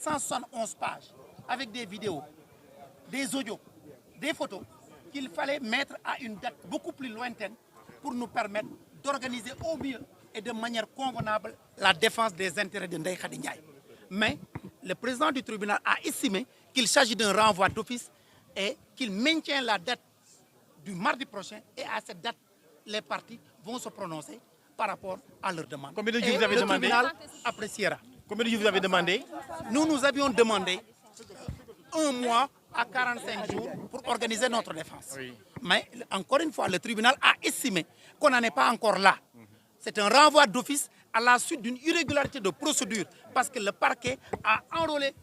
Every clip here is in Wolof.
171 pages avec des vidéos, des audios, des photos qu'il fallait mettre à une date beaucoup plus lointaine pour nous permettre d'organiser au mieux et de manière convenable la défense des intérêts de Ndeye Khady Ndiaye. Mais le président du tribunal a estimé qu'il s'agit d'un renvoi d'office et qu'il maintient la date du mardi prochain, et à cette date, les parties vont se prononcer par rapport à leur demande. Combien de jours vous avez demandé? Le tribunal appréciera. Combien de jours vous avez demandé? Nous avions demandé 1 mois à 45 jours pour organiser notre défense. Oui. Mais encore une fois, le tribunal a estimé qu'on n'en est pas encore là. C'est un renvoi d'office à la suite d'une irrégularité de procédure parce que le parquet a enrôlé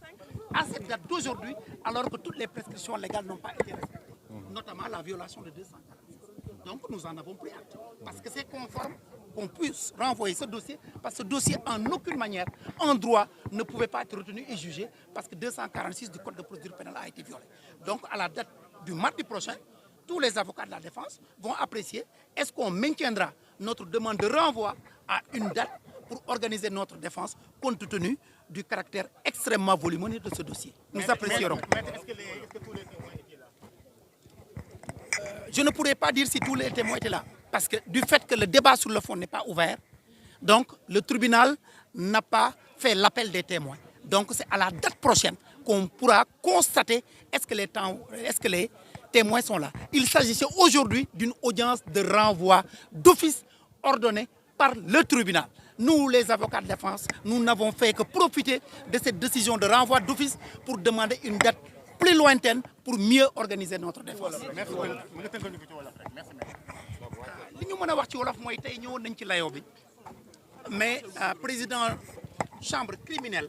à cette date d'aujourd'hui alors que toutes les prescriptions légales n'ont pas été respectées, notamment la violation de 240. Donc nous en avons pris acte parce que c'est conforme qu'on puisse renvoyer ce dossier parce que ce dossier en aucune manière, en droit, ne pouvait pas être retenu et jugé parce que 246 du Code de procédure pénale a été violé. Donc à la date du mardi prochain, tous les avocats de la défense vont apprécier est-ce qu'on maintiendra notre demande de renvoi à une date pour organiser notre défense compte tenu du caractère extrêmement volumineux de ce dossier. Nous apprécierons. Est-ce que tous les témoins étaient là? Je ne pourrais pas dire si tous les témoins étaient là parce que du fait que le débat sur le fond n'est pas ouvert, donc le tribunal n'a pas fait l'appel des témoins. Donc c'est à la date prochaine qu'on pourra constater est-ce que les témoins sont là. Il s'agissait aujourd'hui d'une audience de renvoi d'office ordonnée par le tribunal. Nous, les avocats de défense, nous n'avons fait que profiter de cette décision de renvoi d'office pour demander une date plus lointaine pour mieux organiser notre défense. li ñu mën a wax ci wolof mooy tey ñëwoon nañ ci layoo bi mais président chambre criminelle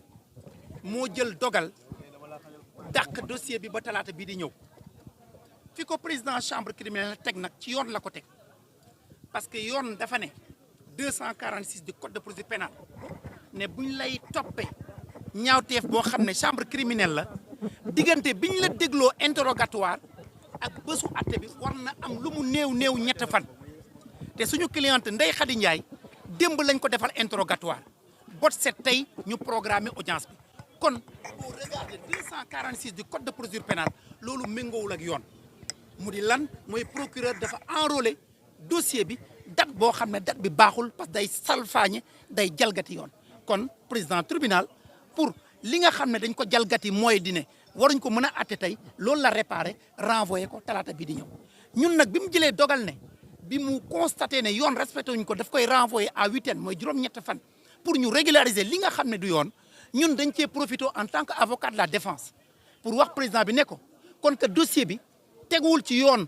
moo jël dogal dàq dossier bi ba talaata bii di ñëw fi ko président chambre criminelle teg nag ci yoon la ko teg parce que yoon dafa ne 246 du code de procédure pénale ne buñ lay toppee ñaawteef boo xam ne chambre criminelle la diggante biñ la dégloo interrogatoire ak bésu atte bi war na am lu mu néew ñett fan te suñu cliente Ndeye Khady Ndiaye démb lañ ko defal interrogatoire bot set tey ñu programmer audience bi kon au regard de 246 du code de procédure pénale loolu méngoowul ak yoon mu di lan mooy procureur dafa enrôler dossier bi date boo xam ne date bi baaxul parce que day salfaañe day jalgati yoon kon président tribunal pour li nga xam ne dañ ko jalgati mooy di ne waruñ ko mën a atte tey loolu la réparé renvoyé ko talaata bii di ñëw ñun nag bi mu jëlee dogal ne bi mu constaté ne yoon respecté wuñ ko daf koy renvoyé à huitaine mooy juróom-ñett fan pour ñu régulariser li nga xam ne du yoon ñun dañ cee profité en tant que avocat de la défense pour wax président bi ne ko kon que dossier bi teguwul ci yoon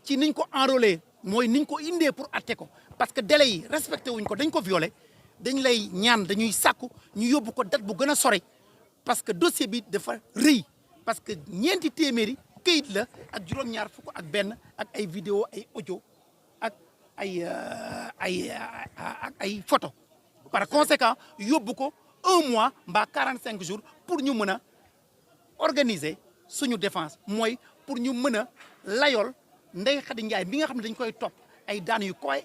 ci niñ ko enrôlé mooy niñ ko indee pour atte ko parce que délai yi respecté wuñ ko dañ ko violé dañ lay ñaan dañuy sàkku ñu yóbbu ko date bu gën a sori parce que dossier bi dafa rëy parce que ñeenti téeméeri këyit la ak juróom-ñaar fukk ak benn ak ay vidéo ay audio ak ay photo par conséquent yóbbu ko 1 mois mbaa 45 jours pour ñu mën a organiser suñu défense mooy pour ñu mën a layool Ndeye Khady Ndiaye bi nga xam ne dañ koy topp ay daan yu kowe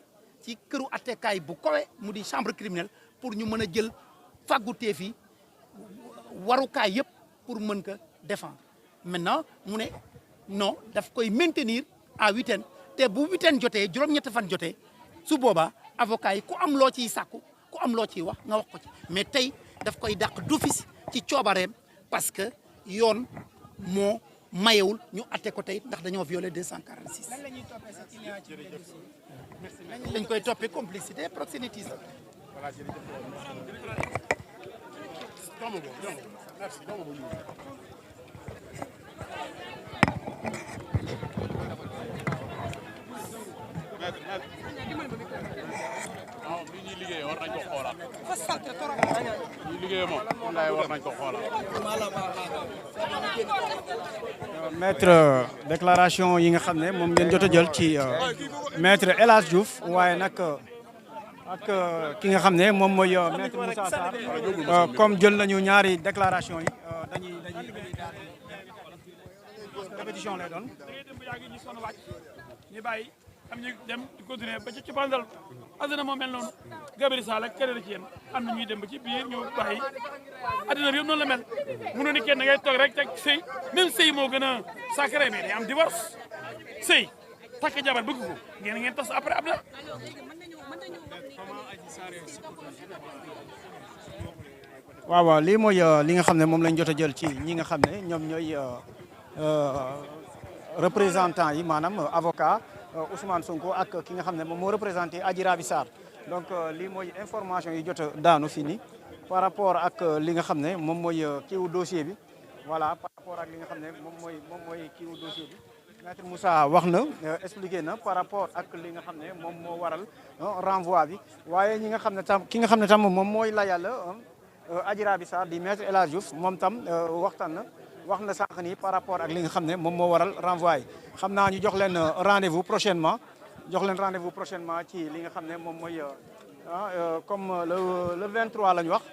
ci këru attekaay bu kowe mu di chambre criminelle pour ñu mën a jël fàgguteef yi warukaay yëpp pour mën ko défendre maintenant mu ne non daf koy maintenir à huitaine te bu huitaine jotee juróom-ñetti fan jotee su boobaa avocat yi ku am loo ciy sàkku ku am loo ciy wax nga wax ko ci mais tey daf koy dàq d'office ci coobareem parce que yoon moo mayewul ñu atte ko tey ndax dañoo violé 246. lan la ñuy toppee sa client ci biir dossier. merci lañ koy toppee complicité proxénétisme. Voilà, non li ñuy liggéey war nañ ko xoolaat. li ñuy liggéey moom wallaay war nañ ko xoolaat. maître déclaration yi nga xam ne moom ngeen jot a jël ci maître El Hadj Diouf waaye nag ak ki nga xam ne moom mooy maître Moussa Sarr comme jël nañu ñaari déclaration yi dañuy répétition lay doon. ñu bàyyi am ñu dem di continuer ba ci bandal àddina moo mel noonu Gabriel Sall ak keneen ci yéen am na ñuy dem ba ci biir ñu bàyyi àddina bi yëpp noonu la mel mënoo ni kenn da ngay toog rek teg sëy même sëy moo gën a sacré mais day am divorce sëy takk jabar bëgg ko ngeen tas après ab la waaw lii mooy li nga xam ne moom lañ jot a jël ci ñi nga xam ne ñoom ñooy représentant yi maanaam avocat Ousmane Sonko ak ki nga xam ne moom moo représenté Adji Raby Sarr donc lii mooy information yi jot a daanu fii nii par rapport ak li nga xam ne moom mooy kiiwu dossier bi voilà par rapport ak li nga xam ne moom mooy kiiwu dossier bi maître Moussa wax na expliqué na par rapport ak li nga xam ne moom moo waral renvoi bi waaye ñi nga xam ne tam ki nga xam ne tam moom mooy layal Adji Raby Sarr di maître El Hadji Diouf moom tam waxtaan na wax na sànq nii par rapport ak li nga xam ne moom moo waral renvoi xam naa ñu jox leen rendez-vous prochainement ci li nga xam ne moom mooy comme le 23 la ñu wax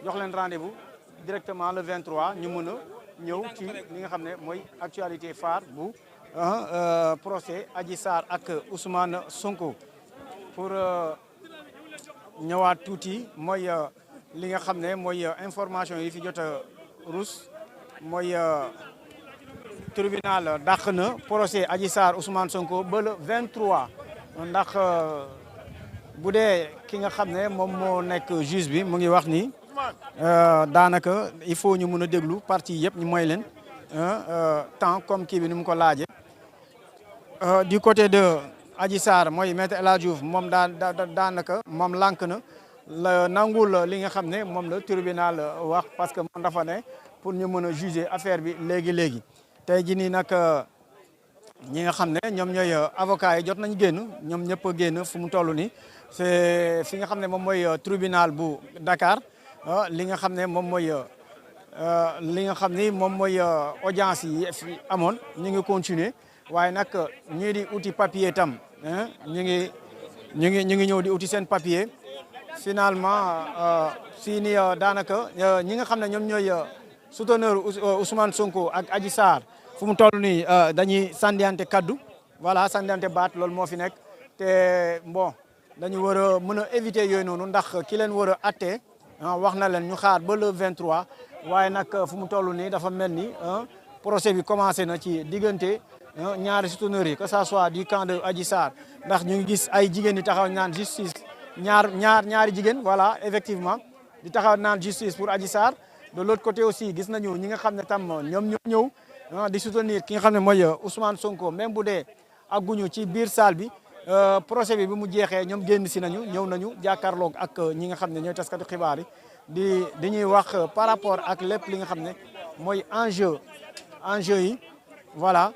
jox leen rendez-vous directement le 23 ñu mën a ñëw ci li nga xam ne mooy actualité phare bu procès Adji Sarr ak Ousmane Sonko pour ñëwaat tuuti mooy li nga xam ne mooy information yi fi jot a rus mooy tribunal dàq na procès Adji Sarr Ousmane Sonko ba le 23 ndax bu dee ki nga xam ne moom moo nekk juge bi mu ngi wax ni daanaka il faut ñu mën a déglu partie yëpp ñu mooy leen temps comme kii bi ni mu ko laajee. Du côté de Adji Sarr mooy maître El Hadji Diouf moom daanaka moom lànk na la nangul li nga xam ne moom la tribunal wax parce que moom dafa ne pour ñu mën a juger affaire bi léegi tey jii nii nag ñi nga xam ne ñoom ñooy avocats yi jot nañ génn ñoom ñëpp a génn fu mu toll nii c'est fi nga xam ne moom mooy tribunal bu Dakar li nga xam ne moom mooy audience yi amoon ñu ngi continuer waaye nag ñii di uti papier tam ñu ngi ñëw di uti seen papier finalement fii nii daanaka ñi nga xam ne ñoom ñooy souteneur Ousmane Sonko ak Adji Sarr fu mu toll nii dañuy sànniante kaddu voilà sànniante baat loolu moo fi nekk te bon dañu war a mën a éviter yooyu noonu ndax ki leen war a atte wax na leen ñu xaar ba le 23 waaye nag fu mu toll nii dafa mel ni procès bi commencé na ci diggante ñaari souteneurs yi que ça soit du camp de Adji Sarr ndax ñu ngi gis ay jigéen di taxaw naan justice ñaari jigéen voilà effectivement di taxaw naan justice pour Adji Sarr de l'autre côté aussi gis nañu ñi nga xam ne tam ñoom ñoo ñëw di soutenir ki nga xam ne mooy Ousmane Sonko même bu dee agguñu ci biir salle bi procès bi mu jeexee ñoom génn si nañu ñëw nañu jàkkaarloog ak ñi nga xam ne ñooy taskatu xibaar yi di ñuy wax par rapport ak lépp li nga xam ne mooy enjeu yi voilà